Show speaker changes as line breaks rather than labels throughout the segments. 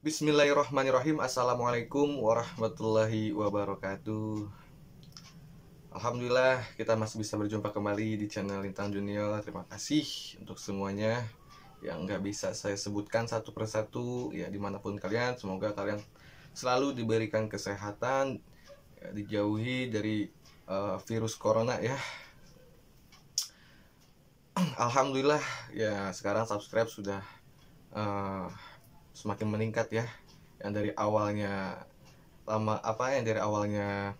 Bismillahirrahmanirrahim. Assalamualaikum warahmatullahi wabarakatuh. Alhamdulillah kita masih bisa berjumpa kembali di channel Lintang Junior. Terima kasih untuk semuanya yang nggak bisa saya sebutkan satu persatu ya, dimanapun kalian. Semoga kalian selalu diberikan kesehatan ya, dijauhi dari virus corona ya. Alhamdulillah ya, sekarang subscribe sudah semakin meningkat ya. Yang dari awalnya yang dari awalnya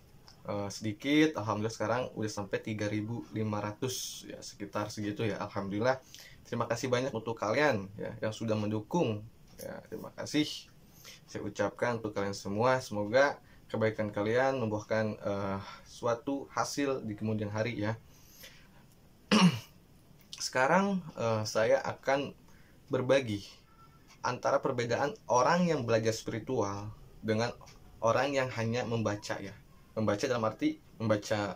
sedikit, alhamdulillah sekarang udah sampai 3.500 ya, sekitar segitu ya. Alhamdulillah, terima kasih banyak untuk kalian ya yang sudah mendukung ya. Terima kasih saya ucapkan untuk kalian semua. Semoga kebaikan kalian membuahkan suatu hasil di kemudian hari ya. Sekarang saya akan berbagi antara perbedaan orang yang belajar spiritual dengan orang yang hanya membaca ya. Membaca dalam arti membaca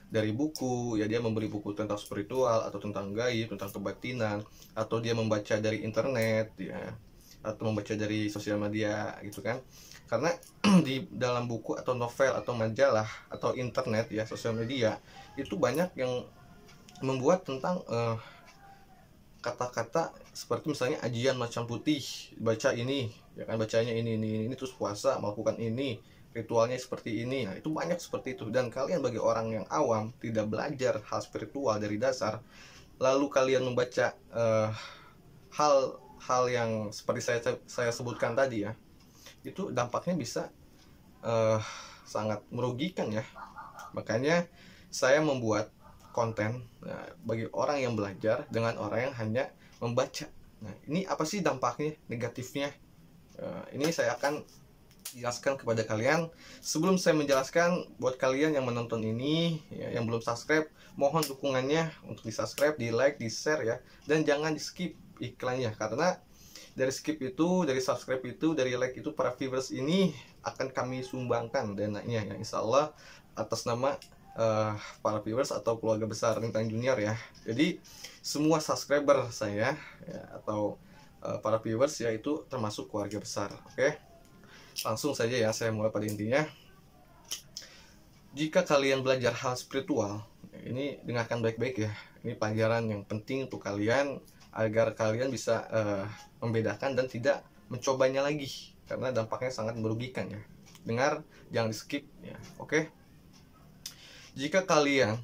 dari buku ya, dia membeli buku tentang spiritual atau tentang gaib, tentang kebatinan, atau dia membaca dari internet ya, atau membaca dari sosial media gitu kan. Karena di dalam buku atau novel atau majalah atau internet ya, sosial media itu banyak yang membuat tentang kata-kata seperti misalnya ajian macam putih, baca ini ya kan, bacanya ini terus puasa melakukan ini, ritualnya seperti ini. Nah, itu banyak seperti itu. Dan kalian bagi orang yang awam tidak belajar hal spiritual dari dasar, lalu kalian membaca hal-hal yang seperti saya sebutkan tadi ya, itu dampaknya bisa sangat merugikan ya. Makanya saya membuat konten bagi orang yang belajar dengan orang yang hanya membaca. Nah, ini apa sih dampaknya negatifnya? Ini saya akan jelaskan kepada kalian. Sebelum saya menjelaskan, buat kalian yang menonton ini ya, yang belum subscribe, mohon dukungannya untuk di subscribe, di like, di share ya, dan jangan di skip iklannya, karena dari skip itu, dari subscribe itu, dari like itu, para viewers ini akan kami sumbangkan dananya ya, insya Allah atas nama para viewers atau keluarga besar Lintang Junior ya. Jadi semua subscriber saya ya, atau para viewers ya, itu termasuk keluarga besar. Oke, langsung saja ya, saya mulai pada intinya. Jika kalian belajar hal spiritual, ini dengarkan baik-baik ya. Ini pelajaran yang penting untuk kalian agar kalian bisa membedakan dan tidak mencobanya lagi, karena dampaknya sangat merugikan ya. Dengar, jangan di skip ya. Oke. Jika kalian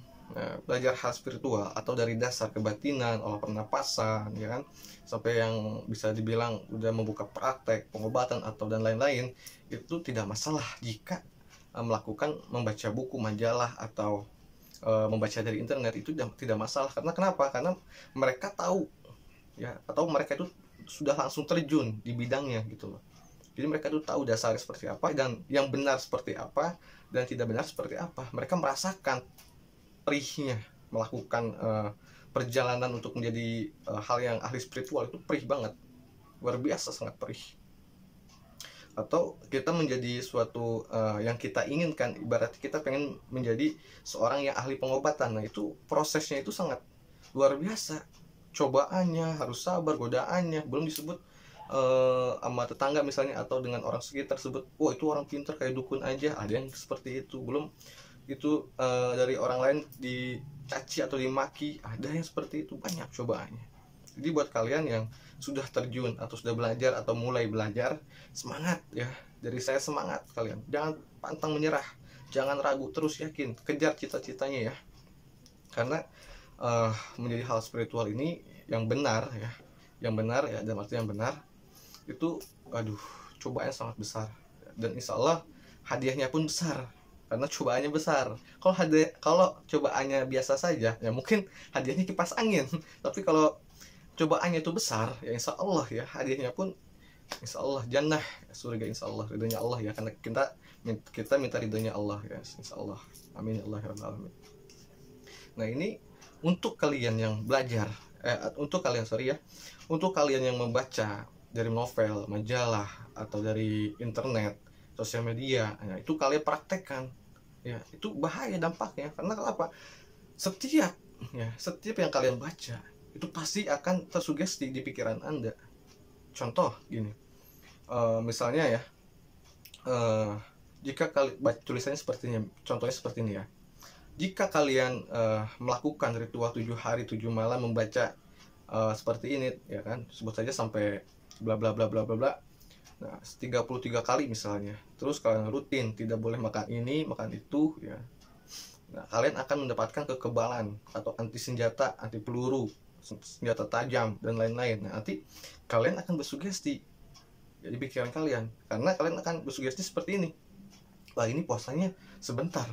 belajar hal spiritual atau dari dasar kebatinan, olah pernapasan ya kan, sampai yang bisa dibilang udah membuka praktek pengobatan atau dan lain-lain, itu tidak masalah jika melakukan membaca buku, majalah, atau membaca dari internet. Itu tidak masalah. Karena kenapa? Karena mereka tahu ya, atau mereka itu sudah langsung terjun di bidangnya gitu loh. Jadi mereka itu tahu dasarnya seperti apa, dan yang benar seperti apa, dan tidak benar seperti apa. Mereka merasakan perihnya melakukan perjalanan untuk menjadi hal yang ahli spiritual. Itu perih banget, luar biasa, sangat perih. Atau kita menjadi suatu yang kita inginkan, ibarat kita pengen menjadi seorang yang ahli pengobatan. Nah, itu prosesnya itu sangat luar biasa. Cobaannya harus sabar, godaannya belum disebut sama tetangga misalnya, atau dengan orang sekitar sebut, oh itu orang pintar kayak dukun aja, ada yang seperti itu. Belum itu dari orang lain dicaci atau dimaki, ada yang seperti itu. Banyak cobaannya. Jadi buat kalian yang sudah terjun atau sudah belajar atau mulai belajar, semangat ya. Dari saya semangat, kalian jangan pantang menyerah, jangan ragu, terus yakin, kejar cita-citanya ya. Karena menjadi hal spiritual ini yang benar ya, dalam arti yang benar itu, cobaannya sangat besar, dan insya Allah hadiahnya pun besar karena cobaannya besar. Kalau cobaannya biasa saja ya, mungkin hadiahnya kipas angin. Tapi kalau cobaannya itu besar ya, insya Allah ya hadiahnya pun insya Allah jannah, surga, insya Allah, ridhonya Allah ya, karena kita minta ridhonya Allah ya, insya Allah, amin ya Allah ya rabbal alamin. Nah, ini untuk kalian yang belajar, untuk kalian yang membaca dari novel, majalah, atau dari internet, sosial media, nah, itu kalian praktekkan ya. Itu bahaya dampaknya. Karena apa? Setiap yang kalian baca itu pasti akan tersugesti di pikiran Anda. Contoh gini, Misalnya ya, jika tulisannya seperti ini, contohnya seperti ini ya. Jika kalian melakukan ritual 7 hari 7 malam membaca seperti ini ya kan, sebut saja sampai bla bla bla bla bla bla. Nah, 33 kali misalnya. Terus kalian rutin tidak boleh makan ini, makan itu ya. Nah, kalian akan mendapatkan kekebalan atau anti senjata, anti peluru, senjata tajam dan lain-lain. Nah, nanti kalian akan bersugesti jadi pikiran kalian, karena kalian akan bersugesti seperti ini. Wah, ini puasanya sebentar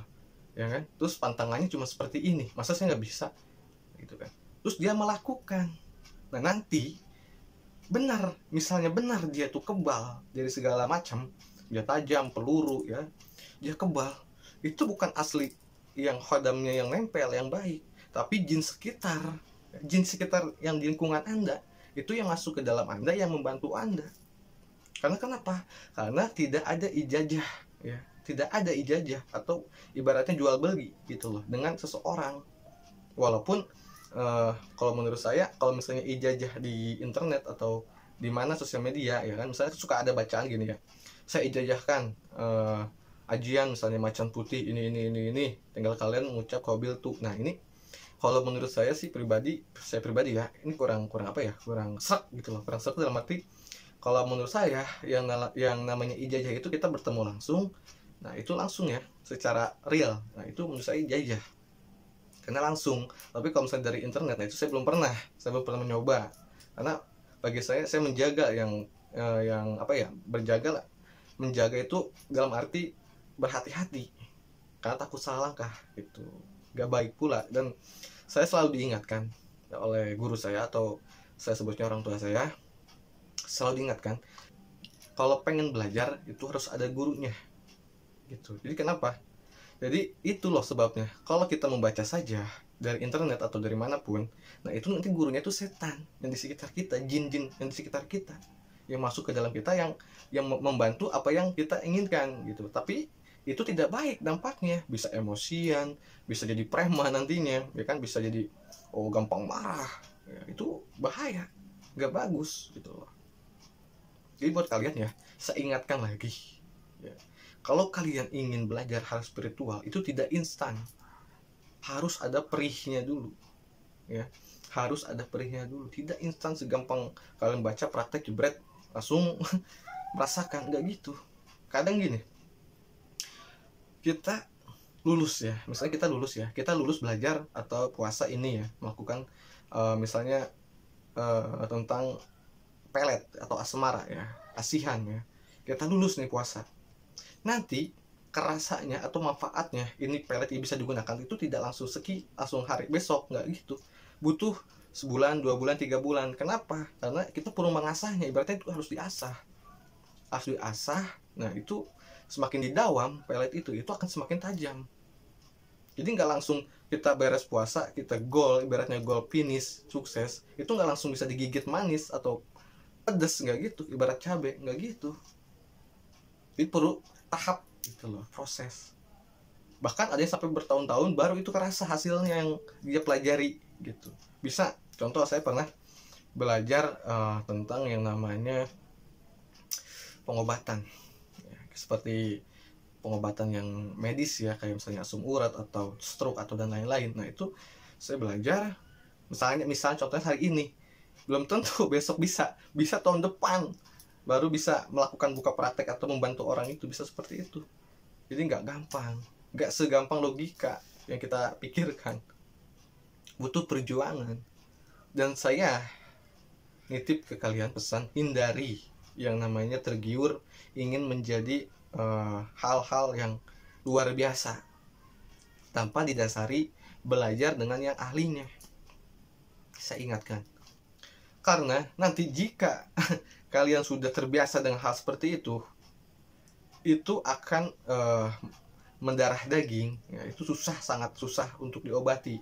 ya kan, terus pantangannya cuma seperti ini, masa saya nggak bisa gitu kan. Terus dia melakukan. Nah, nanti benar, misalnya benar dia tuh kebal dari segala macam, dia tajam peluru ya, dia kebal, itu bukan asli yang khodamnya yang nempel yang baik, tapi jin sekitar yang di lingkungan Anda itu yang masuk ke dalam Anda, yang membantu Anda. Karena kenapa? Karena tidak ada ijazah ya, tidak ada ijazah atau ibaratnya jual beli gitu loh dengan seseorang. Walaupun kalau menurut saya, kalau misalnya ijazah di internet atau di mana sosial media ya kan, misalnya suka ada bacaan gini ya, saya ijazahkan ajian misalnya macan putih ini, tinggal kalian mengucap qabil tuh. Nah, ini kalau menurut saya sih pribadi ya, ini kurang apa ya, kurang serak gitu loh, kurang serak dalam arti, kalau menurut saya yang namanya ijazah itu kita bertemu langsung. Nah, itu langsung ya, secara real. Nah, itu menurut saya ijazah karena langsung. Tapi kalau misalnya dari internet, nah itu saya belum pernah mencoba. Karena bagi saya menjaga yang apa ya, berjaga lah, menjaga itu dalam arti berhati-hati karena takut salah langkah, itu gak baik pula. Dan saya selalu diingatkan oleh guru saya, atau saya sebutnya orang tua saya, selalu diingatkan kalau pengen belajar itu harus ada gurunya gitu. Jadi kenapa? Jadi itu loh sebabnya. Kalau kita membaca saja dari internet atau dari manapun, nah itu nanti gurunya itu setan yang di sekitar kita, jin-jin yang di sekitar kita, yang masuk ke dalam kita, yang membantu apa yang kita inginkan gitu. Tapi itu tidak baik dampaknya, bisa emosian, bisa jadi preman nantinya ya kan, bisa jadi gampang marah ya, itu bahaya, nggak bagus gitu loh. Jadi buat kalian ya, saya ingatkan lagi ya, kalau kalian ingin belajar hal spiritual itu tidak instan, harus ada perihnya dulu ya, harus ada perihnya dulu. Tidak instan segampang kalian baca praktek jebret langsung merasakan, nggak gitu. Kadang gini, kita lulus ya, misalnya kita lulus belajar atau puasa ini ya, melakukan misalnya tentang pelet atau asmara ya, asihan ya, kita lulus nih puasa. Nanti kerasanya atau manfaatnya ini pelet bisa digunakan itu tidak langsung langsung hari besok, nggak gitu, butuh sebulan, 2 bulan, 3 bulan. Kenapa? Karena kita perlu mengasahnya, ibaratnya itu harus diasah. Nah, itu semakin didawam pelet itu akan semakin tajam. Jadi nggak langsung kita beres puasa kita goal, ibaratnya goal finish sukses, itu nggak langsung bisa digigit manis atau pedes, nggak gitu, ibarat cabai, nggak gitu. Jadi perlu tahap gitu loh, proses. Bahkan ada yang sampai bertahun-tahun baru itu kerasa hasilnya yang dia pelajari gitu. Bisa, contoh saya pernah belajar tentang yang namanya pengobatan ya, seperti pengobatan yang medis ya, kayak misalnya asam urat atau stroke atau dan lain-lain. Nah, itu saya belajar, misalnya contohnya hari ini, belum tentu besok bisa tahun depan baru bisa melakukan buka praktek atau membantu orang itu, bisa seperti itu. Jadi nggak gampang, nggak segampang logika yang kita pikirkan, butuh perjuangan. Dan saya nitip ke kalian pesan, hindari yang namanya tergiur ingin menjadi hal-hal yang luar biasa tanpa didasari belajar dengan yang ahlinya. Saya ingatkan, karena nanti jika kalian sudah terbiasa dengan hal seperti itu akan mendarah daging ya, itu sangat susah untuk diobati.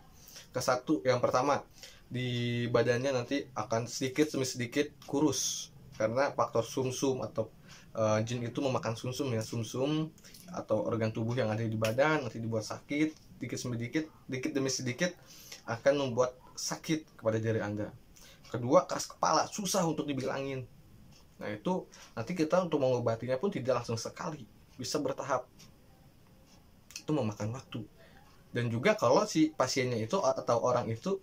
Yang pertama, di badannya nanti akan sedikit demi sedikit kurus karena faktor sumsum atau jin itu memakan sumsum ya, sumsum atau organ tubuh yang ada di badan nanti dibuat sakit, dikit demi sedikit akan membuat sakit kepada diri Anda. Kedua, keras kepala, susah untuk dibilangin. Nah itu nanti kita untuk mengobatinya pun tidak langsung sekali, bisa bertahap. Itu memakan waktu. Dan juga kalau si pasiennya itu atau orang itu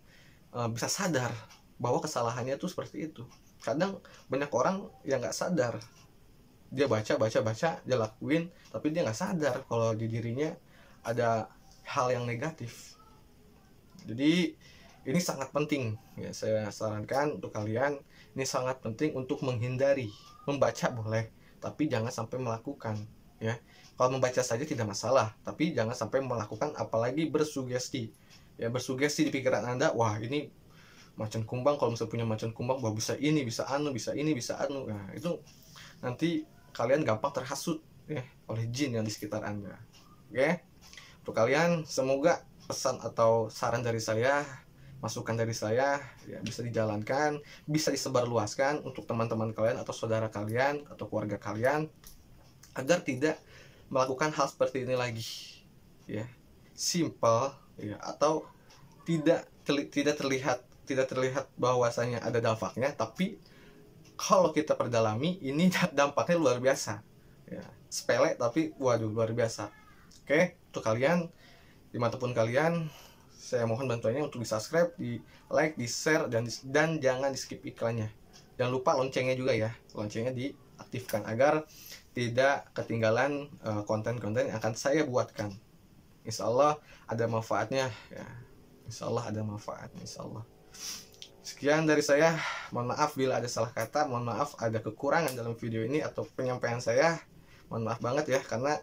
bisa sadar bahwa kesalahannya itu seperti itu. Kadang banyak orang yang nggak sadar, dia baca, dia lakuin, tapi dia nggak sadar kalau di dirinya ada hal yang negatif. Jadi ini sangat penting ya, saya sarankan untuk kalian, ini sangat penting untuk menghindari. Membaca boleh, tapi jangan sampai melakukan ya. Kalau membaca saja tidak masalah, tapi jangan sampai melakukan, apalagi bersugesti ya. Bersugesti di pikiran Anda, wah ini macan kumbang, kalau misalnya punya macan kumbang, wah bisa ini, bisa anu, bisa ini, bisa anu. Nah itu nanti kalian gampang terhasut ya oleh jin yang di sekitar Anda. Oke, untuk kalian semoga pesan atau saran dari saya, masukan dari saya ya, bisa dijalankan, bisa disebarluaskan untuk teman-teman kalian atau saudara kalian atau keluarga kalian, agar tidak melakukan hal seperti ini lagi ya. Simple ya, atau tidak terlihat bahwasanya ada dampaknya, tapi kalau kita perdalami ini dampaknya luar biasa ya. Sepele tapi waduh luar biasa. Oke, untuk kalian dimanapun kalian, saya mohon bantuannya untuk di subscribe, di like, di share, dan jangan di skip iklannya. Jangan lupa loncengnya juga ya, loncengnya diaktifkan agar tidak ketinggalan konten-konten yang akan saya buatkan. Insya Allah ada manfaatnya ya. Insya Allah ada manfaatnya, insya Allah. Sekian dari saya, mohon maaf bila ada salah kata, mohon maaf ada kekurangan dalam video ini atau penyampaian saya, mohon maaf banget ya, karena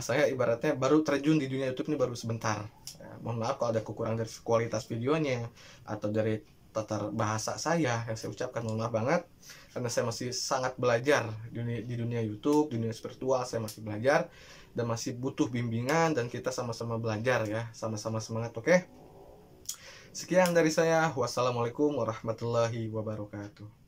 saya ibaratnya baru terjun di dunia YouTube ini baru sebentar ya. Mohon maaf kalau ada kekurangan dari kualitas videonya atau dari tata bahasa saya yang saya ucapkan, mohon maaf banget, karena saya masih sangat belajar di dunia YouTube, dunia spiritual. Saya masih belajar dan masih butuh bimbingan, dan kita sama-sama belajar ya, sama-sama semangat. Oke, sekian dari saya. Wassalamualaikum warahmatullahi wabarakatuh.